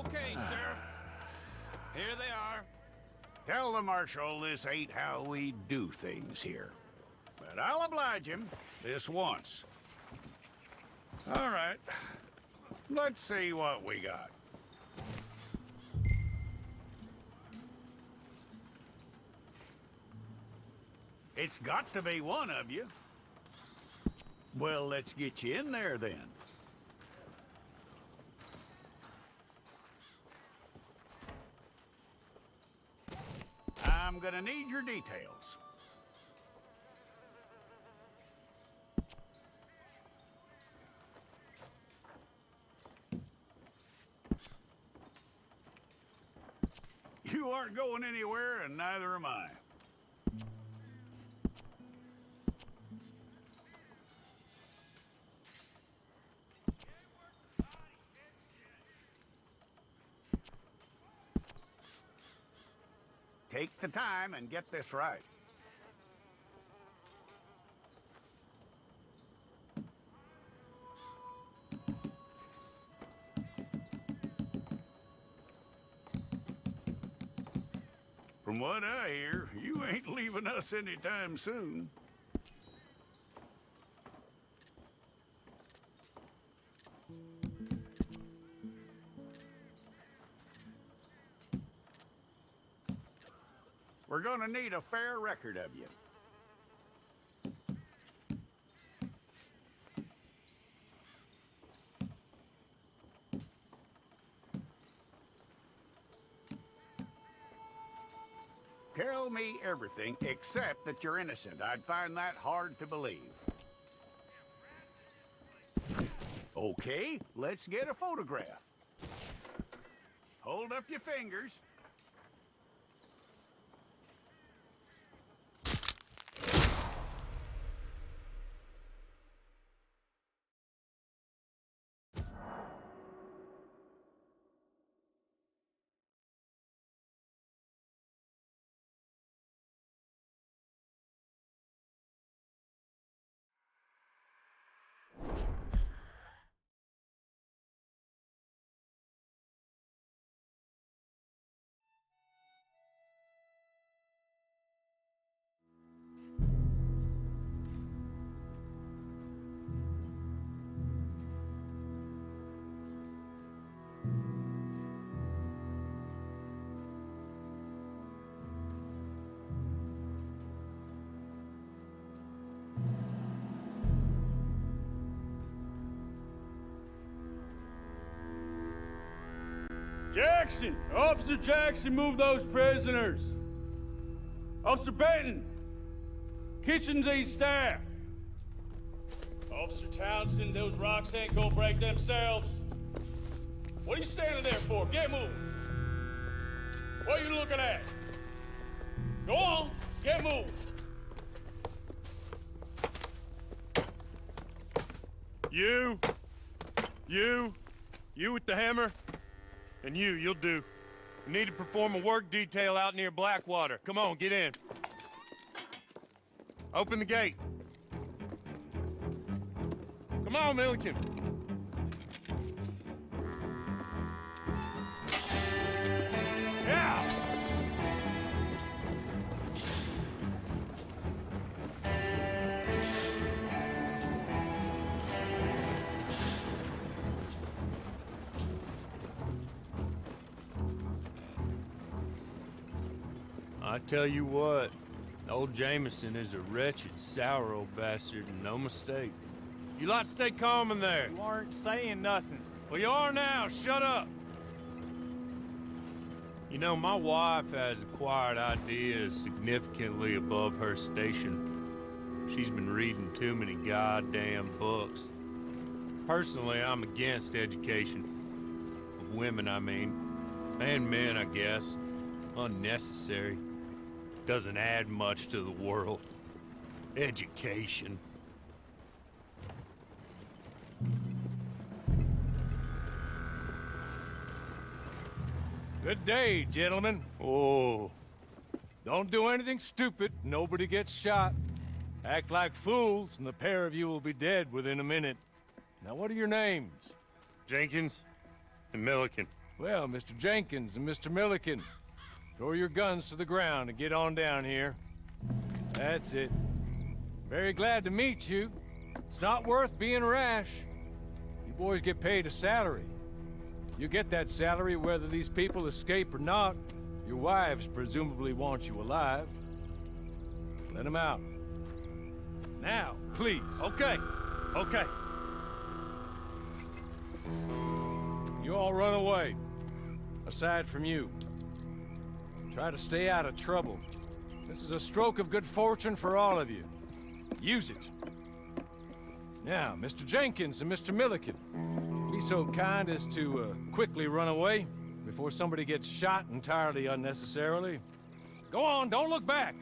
Okay, Sheriff. Here they are. Tell the Marshal this ain't how we do things here. But I'll oblige him this once. All right. Let's see what we got. It's got to be one of you. Well, let's get you in there then. I'm gonna need your details. You aren't going anywhere, and neither am I. Take the time and get this right. From what I hear, you ain't leaving us anytime soon. We're gonna need a fair record of you. Tell me everything except that you're innocent. I'd find that hard to believe. Okay, let's get a photograph. Hold up your fingers. Jackson! Officer Jackson, move those prisoners! Officer Benton! Kitchens ain't staff! Officer Townsend, those rocks ain't gonna break themselves. What are you standing there for? Get moving! What are you looking at? Go on, get moving! You with the hammer? And you'll do. We need to perform a work detail out near Blackwater. Come on, get in. Open the gate. Come on, Milliken. Yeah! I tell you what, old Jameson is a wretched, sour old bastard, and no mistake. You lot stay calm in there. You aren't saying nothing. Well, you are now. Shut up. You know, my wife has acquired ideas significantly above her station. She's been reading too many goddamn books. Personally, I'm against education. Of women, I mean. And men, I guess. Unnecessary. Doesn't add much to the world. Education. Good day, gentlemen. Oh, Don't do anything stupid. Nobody gets shot. Act like fools, and the pair of you will be dead within a minute. Now, what are your names? Jenkins and Milliken. Well, Mr. Jenkins and Mr. Milliken, throw your guns to the ground and get on down here. That's it. Very glad to meet you. It's not worth being rash. You boys get paid a salary. You get that salary whether these people escape or not. Your wives presumably want you alive. Let them out. Now, please. Okay, okay. You all run away. Aside from you. Try to stay out of trouble. This is a stroke of good fortune for all of you. Use it. Now, Mr. Jenkins and Mr. Milliken, be so kind as to quickly run away before somebody gets shot entirely unnecessarily. Go on, don't look back.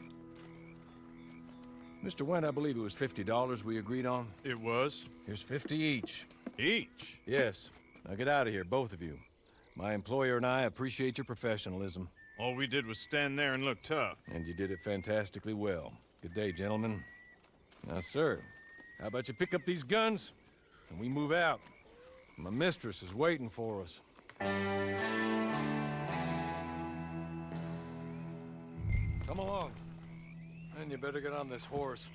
Mr. Wendt, I believe it was $50 we agreed on. It was. Here's 50 each. Each? Yes. Now get out of here, both of you. My employer and I appreciate your professionalism. All we did was stand there and look tough. And you did it fantastically well. Good day, gentlemen. Now, sir, how about you pick up these guns and we move out? My mistress is waiting for us. Come along. And you better get on this horse.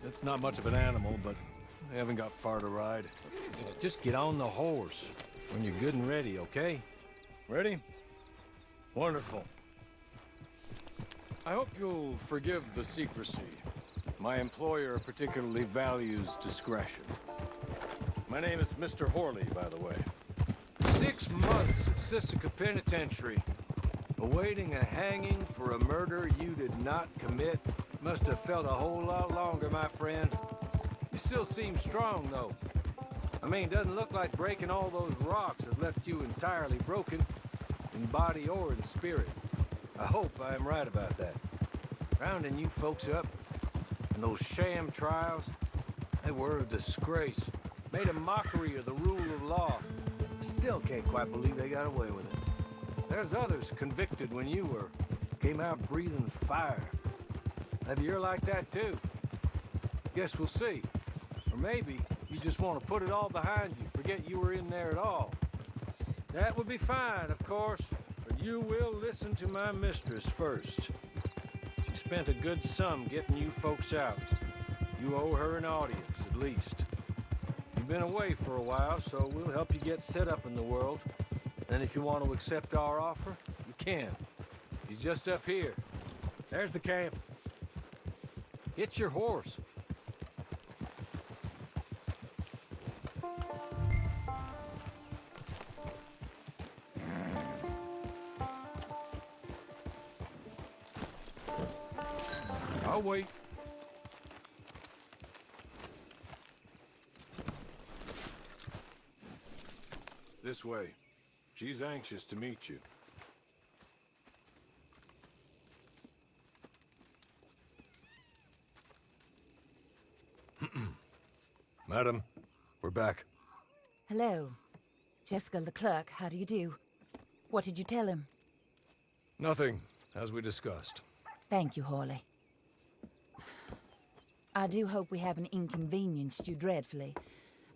It's not much of an animal, but they haven't got far to ride. Just get on the horse when you're good and ready, okay? Ready? Wonderful. I hope you'll forgive the secrecy. My employer particularly values discretion. My name is Mr. Horley, by the way. 6 months at Sisika Penitentiary, awaiting a hanging for a murder you did not commit. Must have felt a whole lot longer, my friend. You still seem strong, though. I mean, doesn't look like breaking all those rocks has left you entirely broken, in body or in spirit. I hope I am right about that. Rounding you folks up, and those sham trials, they were a disgrace. Made a mockery of the rule of law. Still can't quite believe they got away with it. There's others convicted when you were. Came out breathing fire. Maybe you're like that too. Guess we'll see. Or maybe you just want to put it all behind you, forget you were in there at all. That would be fine, of course, but you will listen to my mistress first. She spent a good sum getting you folks out. You owe her an audience, at least. You've been away for a while, so we'll help you get set up in the world. And if you want to accept our offer, you can. He's just up here. There's the camp. Get your horse. I'll wait. This way. She's anxious to meet you. Madam, we're back. Hello. Jessica Leclerc, how do you do? What did you tell him? Nothing, as we discussed. Thank you, Hawley. I do hope we haven't inconvenienced you dreadfully.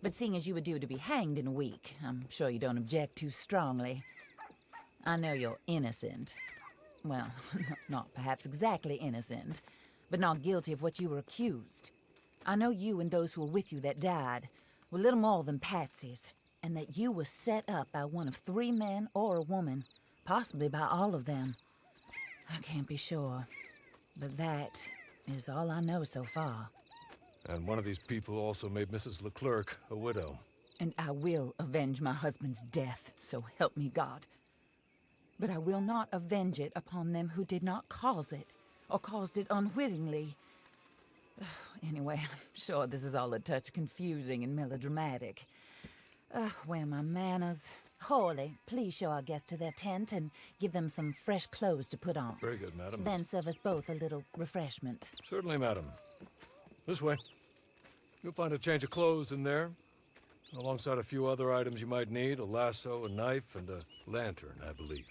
But seeing as you were due to be hanged in a week, I'm sure you don't object too strongly. I know you're innocent. Well, not perhaps exactly innocent, but not guilty of what you were accused. I know you and those who were with you that died were little more than patsies, and that you were set up by one of 3 men or a woman, possibly by all of them. I can't be sure, but that is all I know so far. And one of these people also made Mrs. Leclerc a widow. And I will avenge my husband's death, so help me God. But I will not avenge it upon them who did not cause it, or caused it unwittingly. Anyway, I'm sure this is all a touch confusing and melodramatic. Where are my manners? Hawley, please show our guests to their tent and give them some fresh clothes to put on. Very good, madam. Then serve us both a little refreshment. Certainly, madam. This way. You'll find a change of clothes in there, alongside a few other items you might need, a lasso, a knife, and a lantern, I believe.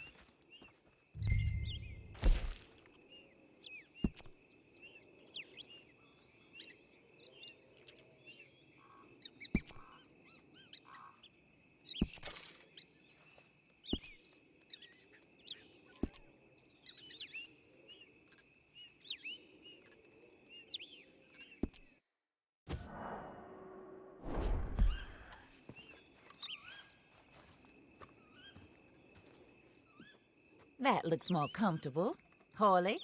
That looks more comfortable. Hawley,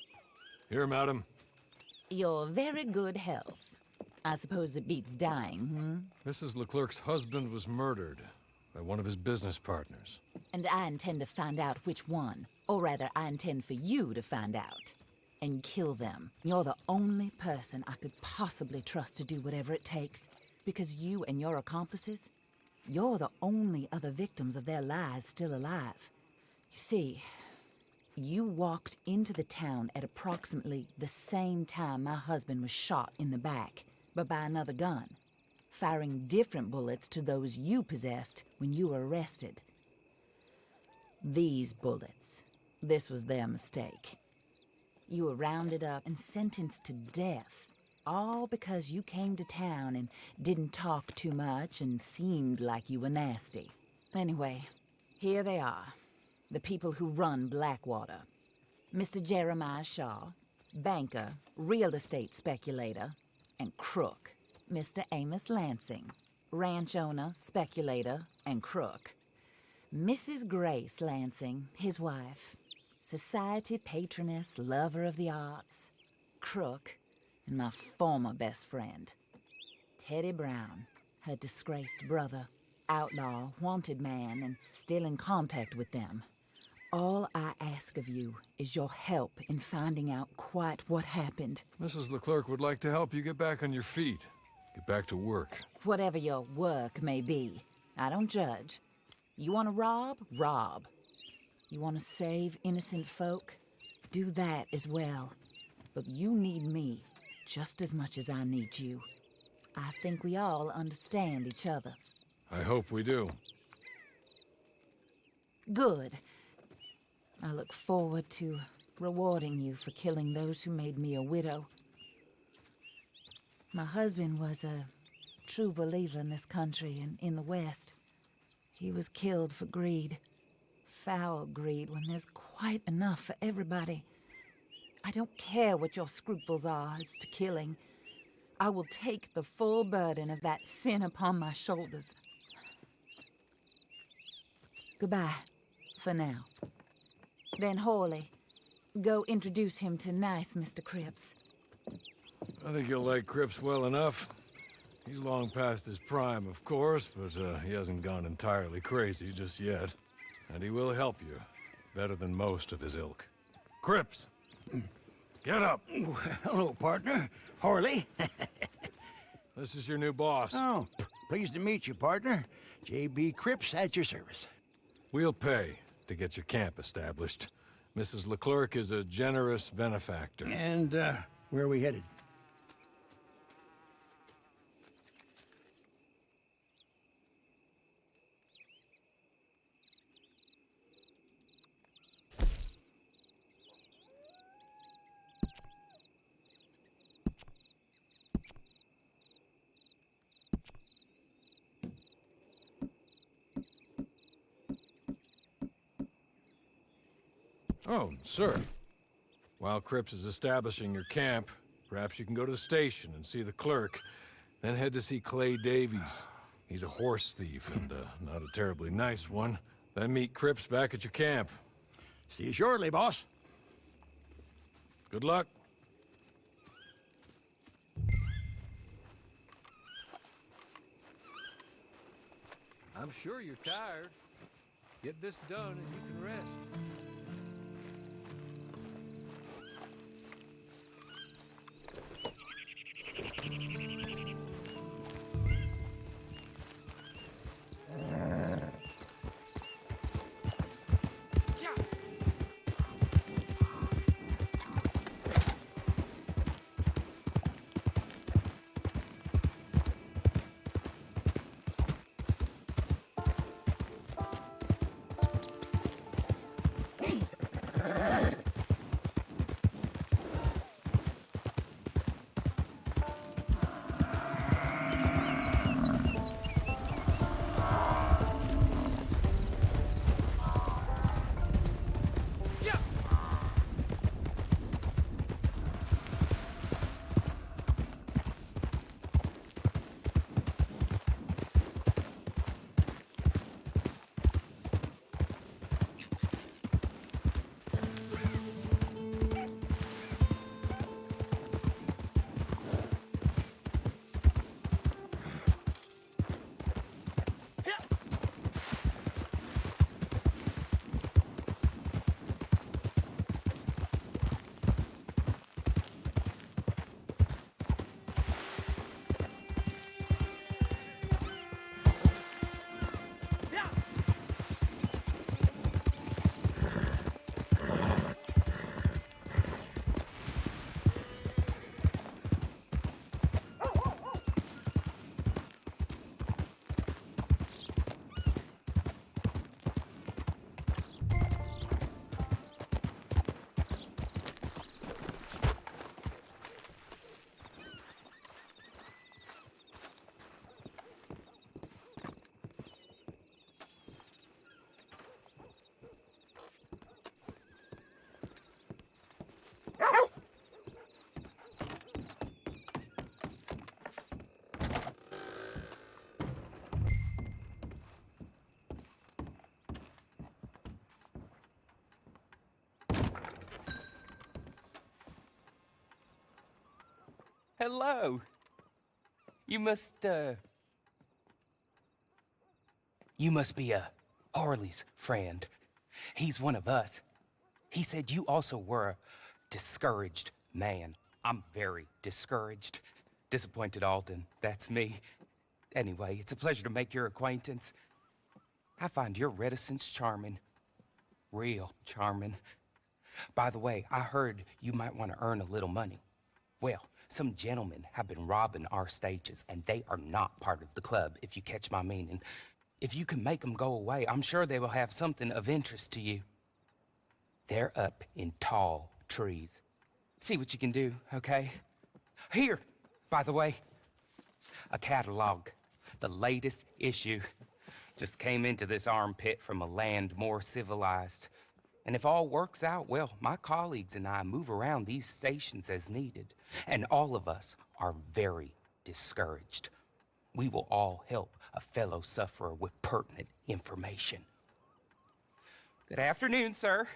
Here, madam. your very good health. I suppose it beats dying, Mrs. Leclerc's husband was murdered by one of his business partners. And I intend to find out which one. Or rather, I intend for you to find out. And kill them. You're the only person I could possibly trust to do whatever it takes. Because you and your accomplices, you're the only other victims of their lies still alive. You see, you walked into the town at approximately the same time my husband was shot in the back, but by another gun, firing different bullets to those you possessed when you were arrested. These bullets, this was their mistake. You were rounded up and sentenced to death, all because you came to town and didn't talk too much and seemed like you were nasty. Anyway, here they are, the people who run Blackwater. Mr. Jeremiah Shaw, banker, real estate speculator, and crook. Mr. Amos Lansing, ranch owner, speculator, and crook. Mrs. Grace Lansing, his wife, society patroness, lover of the arts, crook, and my former best friend, Teddy Brown, her disgraced brother, outlaw, wanted man, and still in contact with them. All I ask of you is your help in finding out quite what happened. Mrs. Leclerc would like to help you get back on your feet. Get back to work. Whatever your work may be, I don't judge. You want to rob? Rob. You want to save innocent folk? Do that as well. But you need me just as much as I need you. I think we all understand each other. I hope we do. Good. I look forward to rewarding you for killing those who made me a widow. My husband was a true believer in this country and in the West. He was killed for greed. Foul greed when there's quite enough for everybody. I don't care what your scruples are as to killing. I will take the full burden of that sin upon my shoulders. Goodbye, for now. Then Hawley, go introduce him to nice Mr. Cripps. I think you'll like Cripps well enough. He's long past his prime, of course, but he hasn't gone entirely crazy just yet. And he will help you, better than most of his ilk. Cripps! Get up! Hello, partner. Harley. This is your new boss. Oh, pleased to meet you, partner. J.B. Cripps at your service. We'll pay to get your camp established. Mrs. Leclerc is a generous benefactor. And, where are we headed? Oh, sir. While Cripps is establishing your camp, perhaps you can go to the station and see the clerk, then head to see Clay Davies. He's a horse thief and not a terribly nice one. Then meet Cripps back at your camp. See you shortly, boss. Good luck. I'm sure you're tired. Get this done and you can rest. hello. You must be, Harley's friend. He's one of us. He said you also were a discouraged man. I'm very discouraged. Disappointed Alden, that's me. Anyway, it's a pleasure to make your acquaintance. I find your reticence charming. Real charming. By the way, I heard you might want to earn a little money. Well, some gentlemen have been robbing our stages, and they are not part of the club, if you catch my meaning. If you can make them go away, I'm sure they will have something of interest to you. They're up in tall trees. See what you can do, okay? Here, by the way, a catalog. The latest issue. Just came into this armpit from a land more civilized. And if all works out, well, my colleagues and I move around these stations as needed. And all of us are very discouraged. We will all help a fellow sufferer with pertinent information. Good afternoon, sir.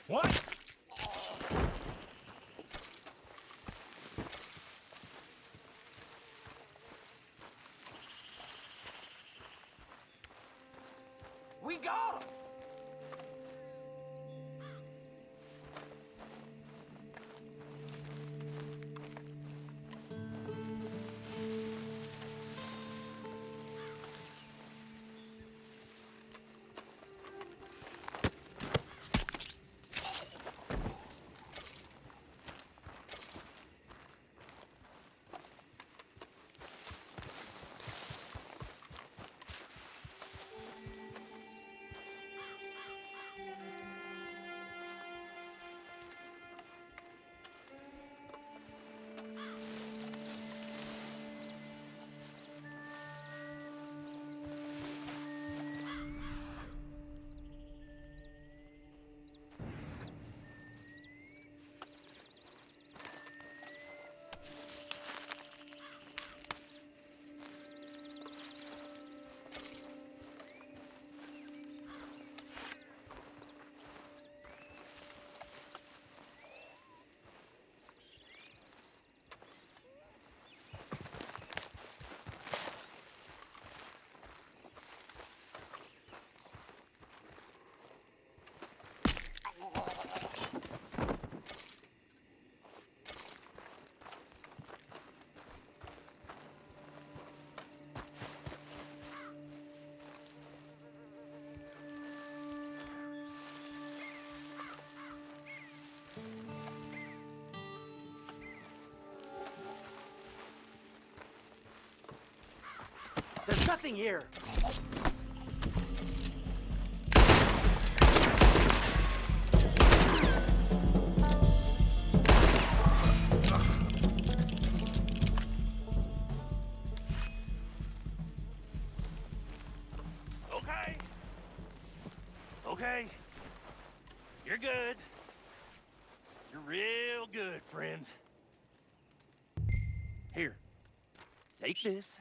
What? We got him! There's nothing here. Okay. Okay. You're good. You're real good, friend. Here. Take this.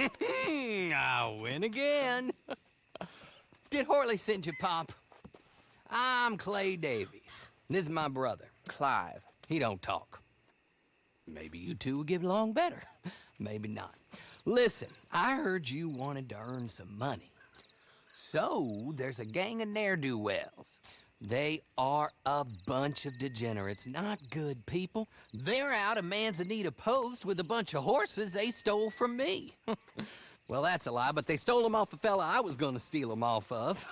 I win again. Did Horley send you, Pop? I'm Clay Davies. This is my brother, Clive. He don't talk. Maybe you two will get along better. Maybe not. Listen, I heard you wanted to earn some money. So, there's a gang of ne'er-do-wells. They are a bunch of degenerates, not good people. They're out of Manzanita Post with a bunch of horses they stole from me. Well, that's a lie, but they stole them off a fella I was gonna steal them off of.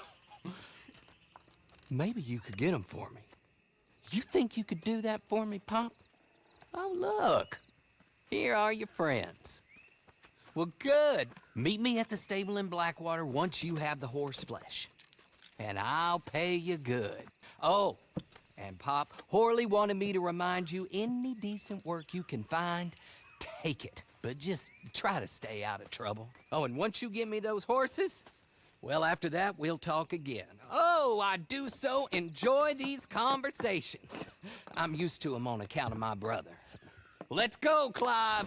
Maybe you could get them for me. You think you could do that for me, Pop? Oh, look. Here are your friends. Well, good. Meet me at the stable in Blackwater once you have the horse flesh. And I'll pay you good. Oh, and Pop, Horley wanted me to remind you, any decent work you can find, take it. But just try to stay out of trouble. Oh, and once you give me those horses, well, after that, we'll talk again. Oh, I do so enjoy these conversations. I'm used to them on account of my brother. Let's go, Clive.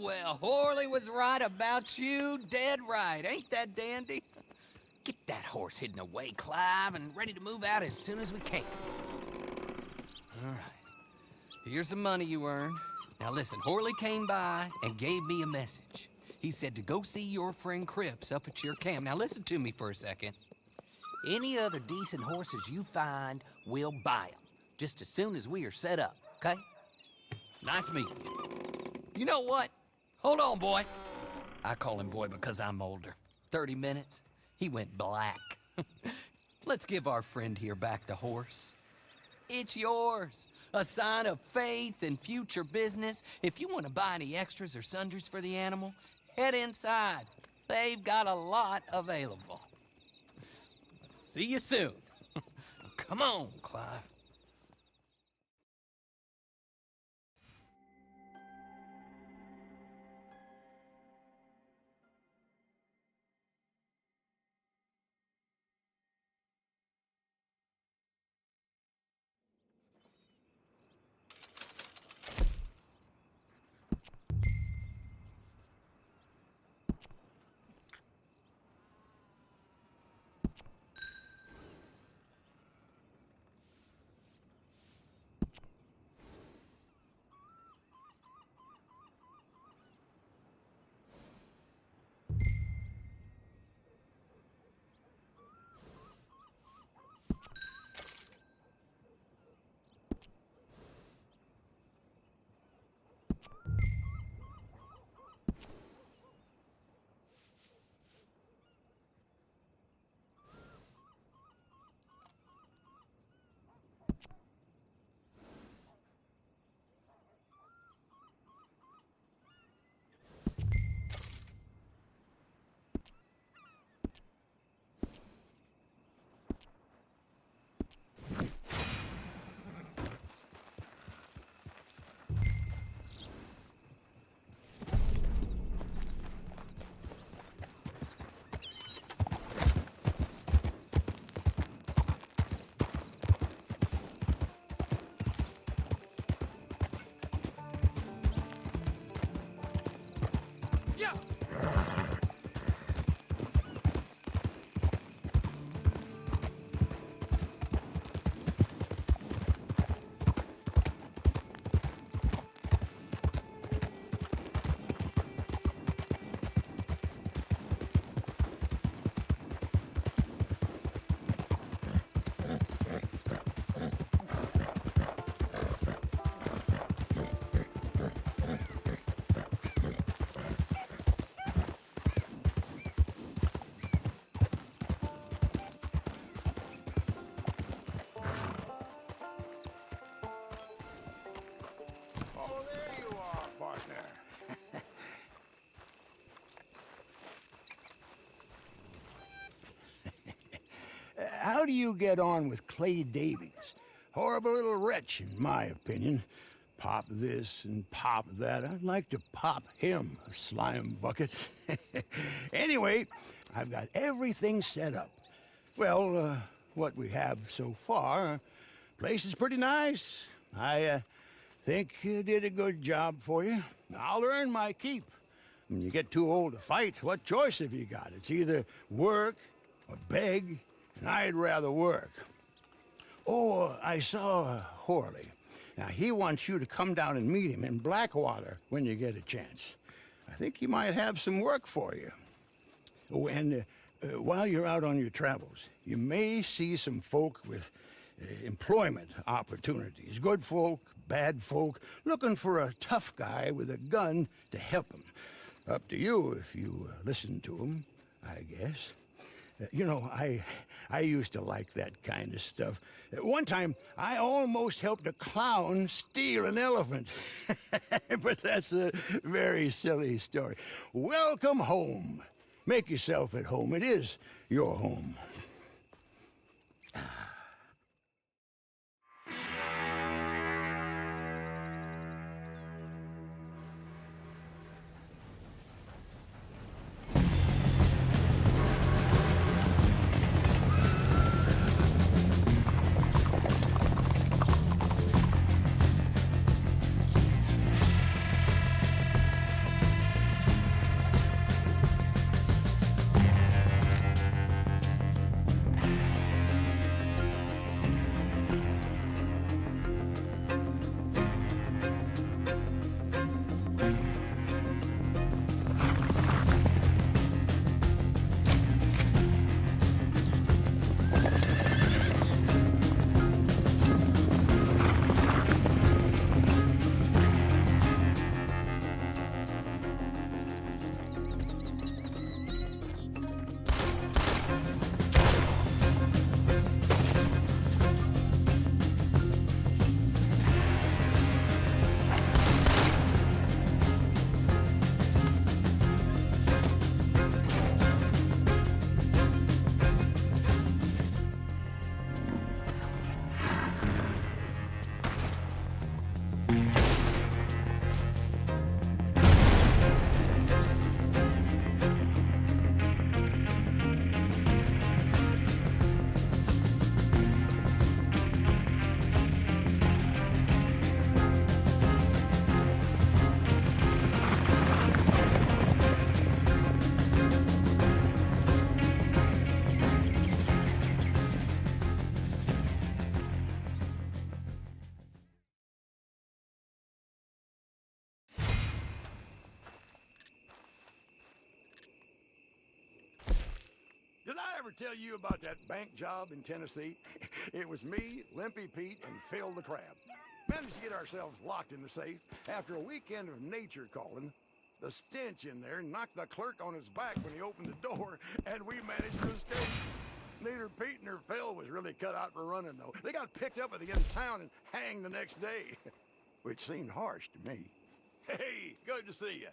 well, Horley was right about you, dead right. Ain't that dandy? Get that horse hidden away, Clive, and ready to move out as soon as we can. All right. Here's the money you earned. Now listen, Horley came by and gave me a message. He said to go see your friend Cripps up at your camp. Now listen to me for a second. Any other decent horses you find, we'll buy them. Just as soon as we are set up, okay? Nice meeting you. You know what? Hold on, boy. I call him boy because I'm older. 30 minutes, he went black. Let's give our friend here back the horse. It's yours. A sign of faith and future business. If you want to buy any extras or sundries for the animal, head inside. They've got a lot available. See you soon. Come on, Clive. Oh, there you are, partner. How do you get on with Clay Davies? Horrible little wretch, in my opinion. Pop this and pop that. I'd like to pop him, a slime bucket. Anyway, I've got everything set up. Well, what we have so far, place is pretty nice. I think you did a good job for you. I'll earn my keep. When you get too old to fight, what choice have you got? It's either work or beg, and I'd rather work. Oh, I saw Horley. Now, he wants you to come down and meet him in Blackwater when you get a chance. I think he might have some work for you. Oh, and while you're out on your travels, you may see some folk with employment opportunities. Good folk, bad folk, looking for a tough guy with a gun to help them. Up to you if you listen to them, I guess. You know, I used to like that kind of stuff. One time, I almost helped a clown steal an elephant. But that's a very silly story. Welcome home. Make yourself at home. It is your home. Did I ever tell you about that bank job in Tennessee? It was me, Limpy Pete, and Phil the Crab. Managed to get ourselves locked in the safe after a weekend of nature calling. The stench in there knocked the clerk on his back when he opened the door, and we managed to escape. Neither Pete nor Phil was really cut out for running, though. They got picked up at the end of town and hanged the next day, which seemed harsh to me. Hey, good to see you.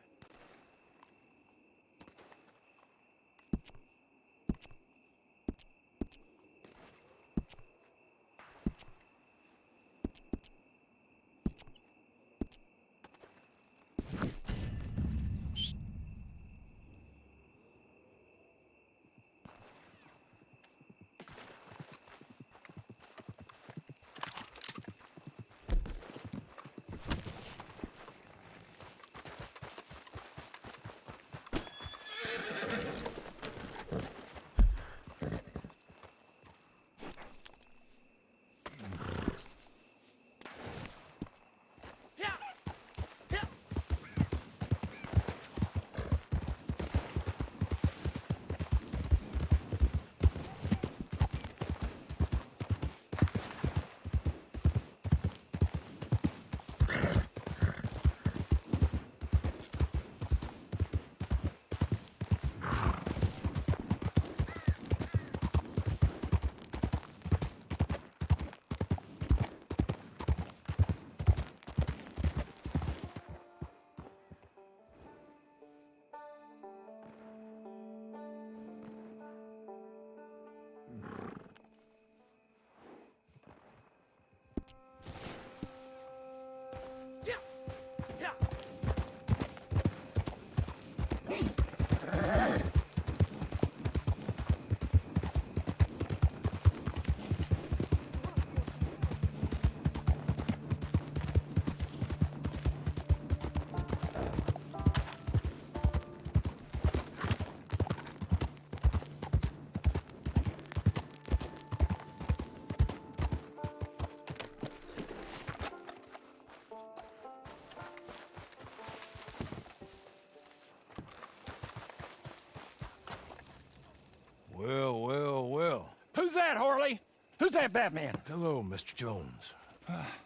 Well, well, well. Who's that, Harley? Who's that Batman? Hello, Mr. Jones.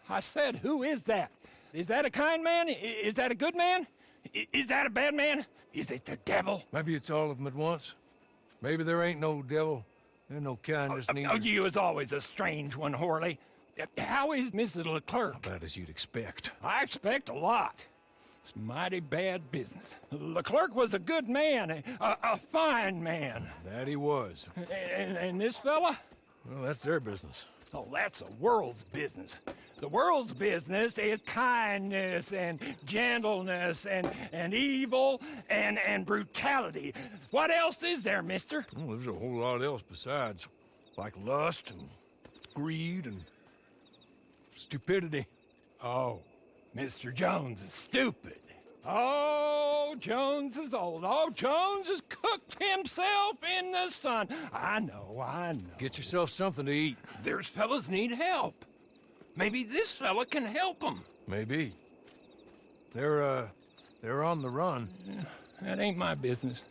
I said, who is that? Is that a kind man? Is that a good man? Is that a bad man? Is it the devil? Maybe it's all of them at once. Maybe there ain't no devil. There's no kindness neither. Oh, you is always a strange one, Harley. How is Mrs. Leclerc? About as you'd expect. I expect a lot. It's mighty bad business. Leclerc was a good man, a fine man. That he was. And this fella? Well, that's their business. Oh, that's the world's business. The world's business is kindness and gentleness and evil and brutality. What else is there, mister? Well, there's a whole lot else besides. Like lust and greed and stupidity. Oh, Mr. Jones is stupid. Oh, Jones is old. Oh, Jones has cooked himself in the sun. I know. Get yourself something to eat. There's fellas need help. Maybe this fella can help them. Maybe. They're on the run. That ain't my business.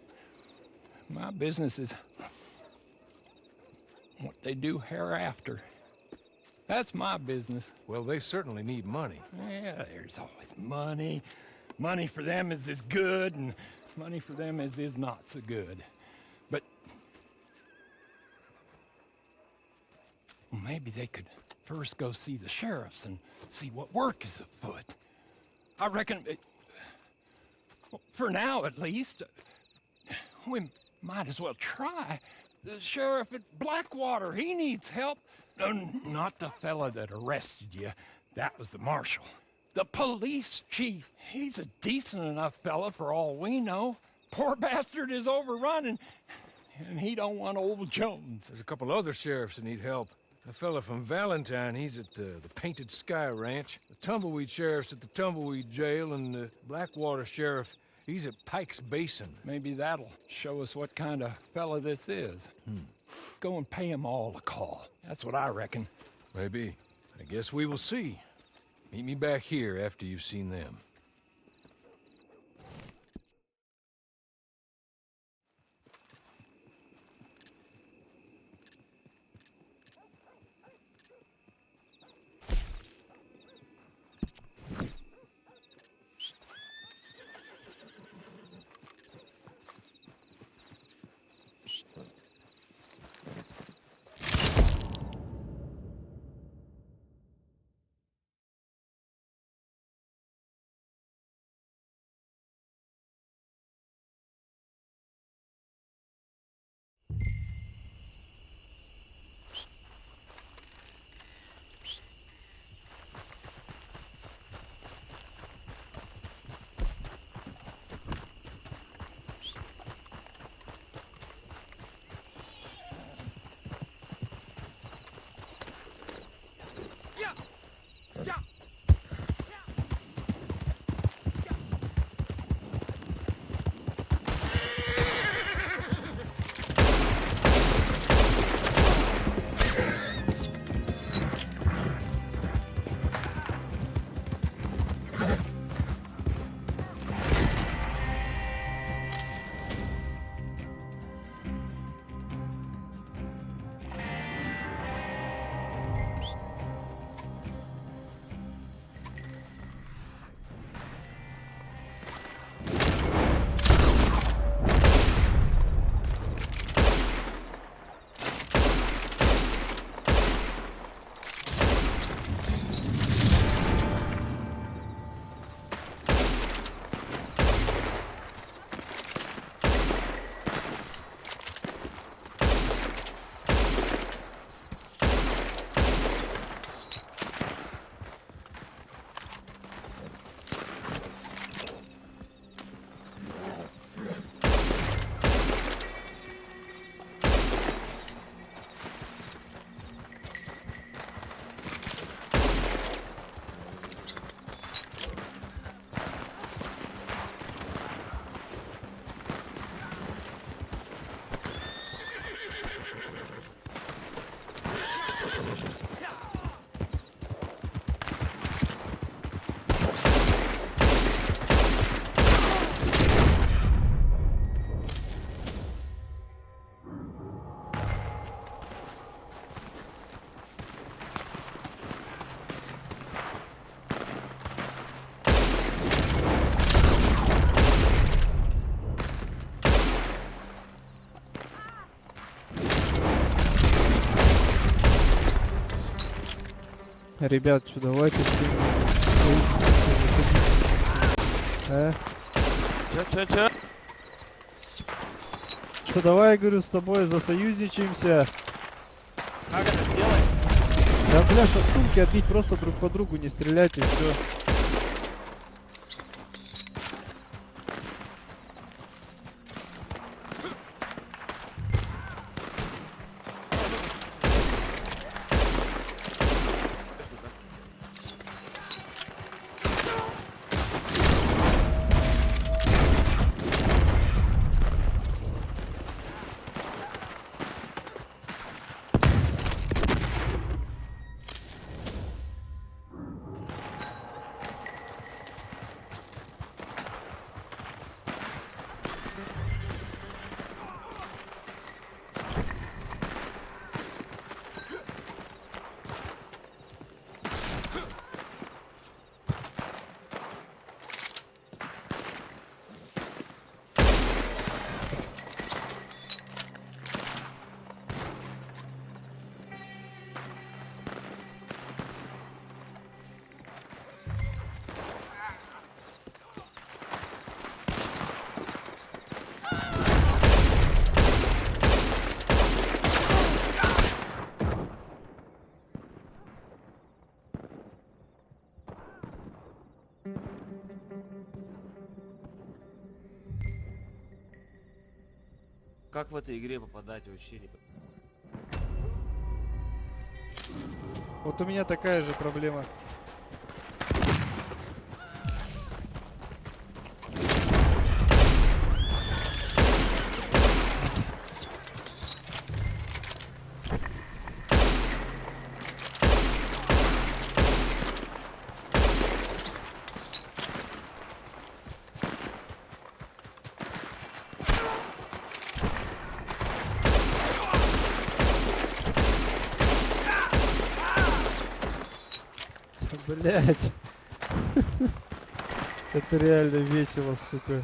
My business is what they do hereafter. That's my business. Well, they certainly need money. Yeah, there's always money. Money for them is good, and money for them is not so good. But well, maybe they could first go see the sheriffs and see what work is afoot. I reckon, well, for now at least, we might as well try. The sheriff at Blackwater, he needs help. No, not the fella that arrested you. That was the marshal. The police chief, he's a decent enough fella for all we know. Poor bastard is overrun, and he don't want old Jones. There's a couple other sheriffs that need help. A fella from Valentine, he's at the Painted Sky Ranch. The Tumbleweed sheriff's at the Tumbleweed Jail, and the Blackwater sheriff, he's at Pike's Basin. Maybe that'll show us what kind of fella this is. Go and pay them all a call. That's what I reckon. Maybe. I guess we will see. Meet me back here after you've seen them. Ребят, что давайте Чё? Что давай, я говорю, с тобой засоюзничаемся. Как это сделать? Да, бля, шатунки отбить, просто друг по другу не стрелять и все. Как в этой игре попадать вообще не... Вот у меня такая же проблема. Блять. Это реально весело, сука.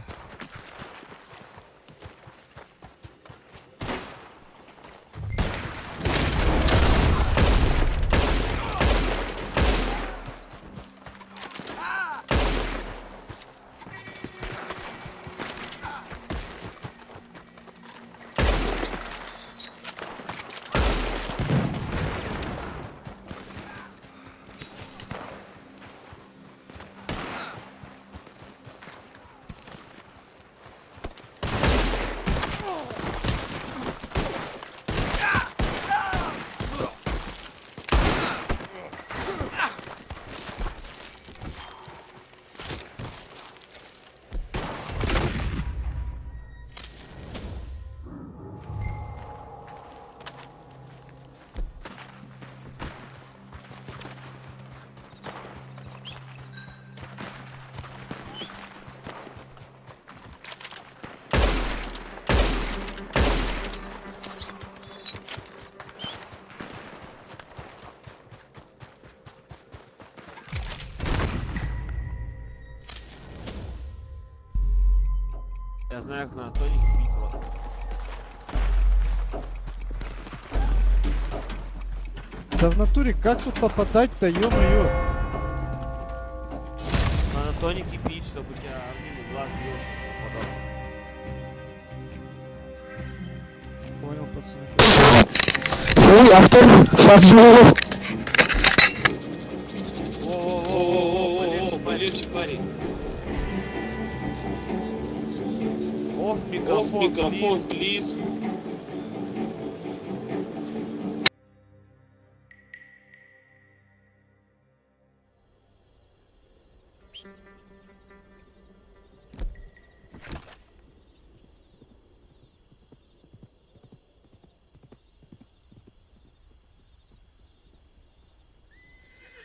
Я знаю, как надо тоник бить просто. Да в натуре, как тут попадать-то, ё-моё? Надо тоники пить, чтобы у тебя орлиный глаз бился. Понял, пацаны. О, полегче, парень. Оф микрофон, плиз.